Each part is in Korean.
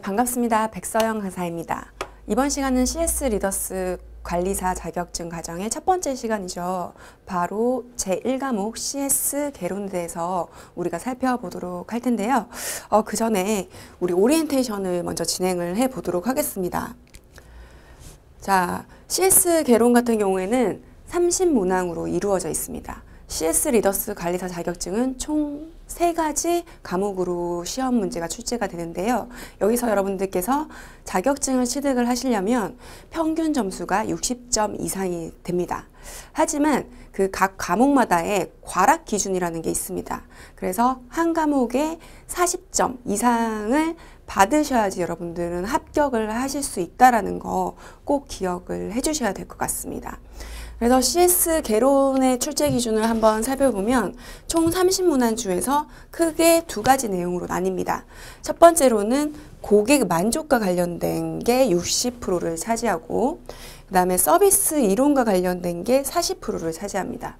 반갑습니다. 백서영 강사입니다. 이번 시간은 CS 리더스 관리사 자격증 과정의 첫 번째 시간이죠. 바로 제1과목 CS 개론에 대해서 우리가 살펴보도록 할 텐데요. 그 전에 우리 오리엔테이션을 먼저 진행을 해 보도록 하겠습니다. 자, CS 개론 같은 경우에는 30문항으로 이루어져 있습니다. CS 리더스 관리사 자격증은 총 3가지 과목으로 시험 문제가 출제가 되는데요. 여기서 여러분들께서 자격증을 취득을 하시려면 평균 점수가 60점 이상이 됩니다. 하지만 그 각 과목마다의 과락 기준이라는 게 있습니다. 그래서 한 과목에 40점 이상을 받으셔야지 여러분들은 합격을 하실 수 있다는 거 꼭 기억을 해주셔야 될 것 같습니다. 그래서 CS 개론의 출제 기준을 한번 살펴보면 총 30문항 중에서 크게 2가지 내용으로 나뉩니다. 첫 번째로는 고객 만족과 관련된 게 60%를 차지하고 그 다음에 서비스 이론과 관련된 게 40%를 차지합니다.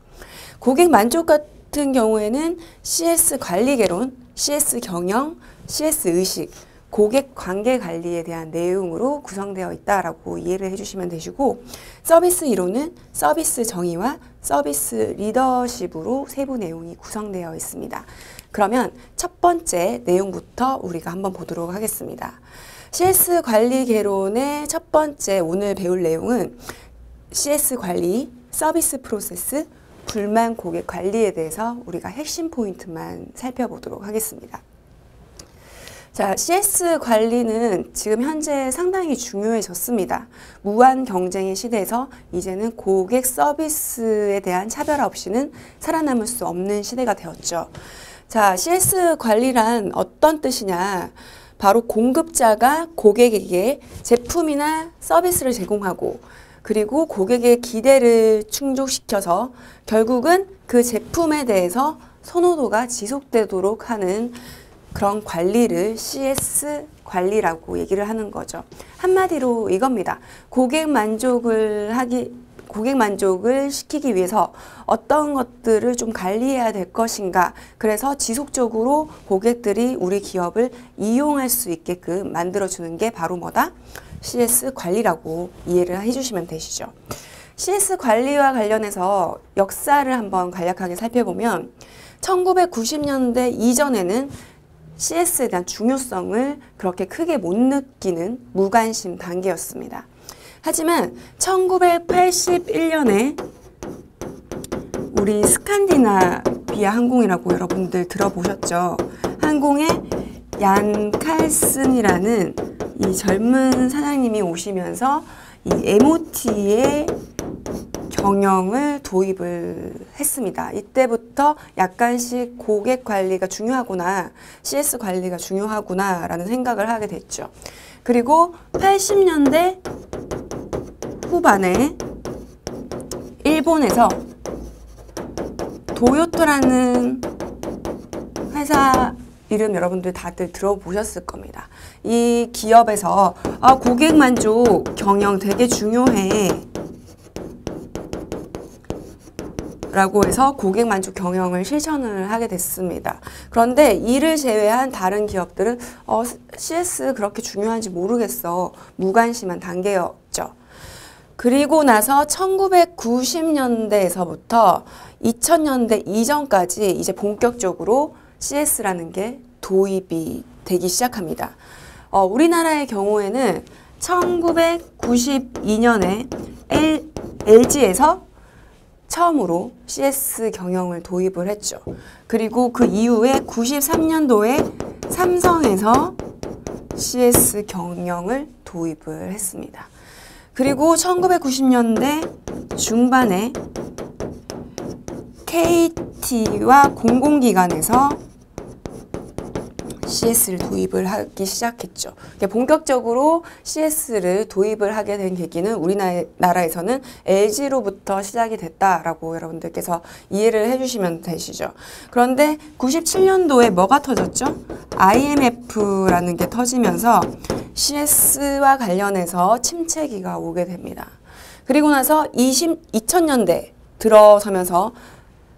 고객 만족 같은 경우에는 CS 관리 개론, CS 경영, CS 의식, 고객 관계 관리에 대한 내용으로 구성되어 있다라고 이해를 해주시면 되시고, 서비스 이론은 서비스 정의와 서비스 리더십으로 세부 내용이 구성되어 있습니다. 그러면 첫 번째 내용부터 우리가 한번 보도록 하겠습니다. CS 관리 개론의 첫 번째 오늘 배울 내용은 CS 관리, 서비스 프로세스, 불만 고객 관리에 대해서 우리가 핵심 포인트만 살펴보도록 하겠습니다. 자, CS 관리는 지금 현재 상당히 중요해졌습니다. 무한 경쟁의 시대에서 이제는 고객 서비스에 대한 차별 없이는 살아남을 수 없는 시대가 되었죠. 자, CS 관리란 어떤 뜻이냐? 바로 공급자가 고객에게 제품이나 서비스를 제공하고 그리고 고객의 기대를 충족시켜서 결국은 그 제품에 대해서 선호도가 지속되도록 하는 그런 관리를 CS 관리라고 얘기를 하는 거죠. 한마디로 이겁니다. 고객 만족을 시키기 위해서 어떤 것들을 좀 관리해야 될 것인가. 그래서 지속적으로 고객들이 우리 기업을 이용할 수 있게끔 만들어주는 게 바로 뭐다? CS 관리라고 이해를 해주시면 되시죠. CS 관리와 관련해서 역사를 한번 간략하게 살펴보면 1990년대 이전에는 CS에 대한 중요성을 그렇게 크게 못 느끼는 무관심 단계였습니다. 하지만 1981년에 우리 스칸디나비아 항공이라고 여러분들 들어보셨죠? 항공의 얀 칼슨이라는 이 젊은 사장님이 오시면서 이 MOT의 경영을 도입을 했습니다. 이때부터 약간씩 고객 관리가 중요하구나, CS 관리가 중요하구나 라는 생각을 하게 됐죠. 그리고 80년대 후반에 일본에서 도요토라는 회사 이름 여러분들 다들 들어보셨을 겁니다. 이 기업에서 고객 만족 경영 되게 중요해 라고 해서 고객 만족 경영을 실천을 하게 됐습니다. 그런데 이를 제외한 다른 기업들은 CS 그렇게 중요한지 모르겠어. 무관심한 단계였죠. 그리고 나서 1990년대에서부터 2000년대 이전까지 이제 본격적으로 CS라는 게 도입이 되기 시작합니다. 우리나라의 경우에는 1992년에 LG에서 처음으로 CS 경영을 도입을 했죠. 그리고 그 이후에 93년도에 삼성에서 CS 경영을 도입을 했습니다. 그리고 1990년대 중반에 KT와 공공기관에서 CS를 도입을 하기 시작했죠. 본격적으로 CS를 도입을 하게 된 계기는 우리나라에서는 LG로부터 시작이 됐다라고 여러분들께서 이해를 해주시면 되시죠. 그런데 97년도에 뭐가 터졌죠? IMF라는 게 터지면서 CS와 관련해서 침체기가 오게 됩니다. 그리고 나서 2000년대 들어서면서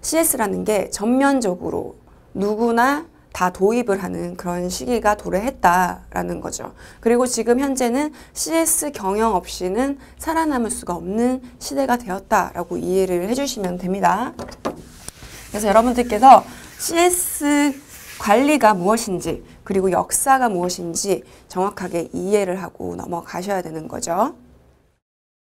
CS라는 게 전면적으로 누구나 다 도입을 하는 그런 시기가 도래했다라는 거죠. 그리고 지금 현재는 CS 경영 없이는 살아남을 수가 없는 시대가 되었다라고 이해를 해주시면 됩니다. 그래서 여러분들께서 CS 관리가 무엇인지 그리고 역사가 무엇인지 정확하게 이해를 하고 넘어가셔야 되는 거죠.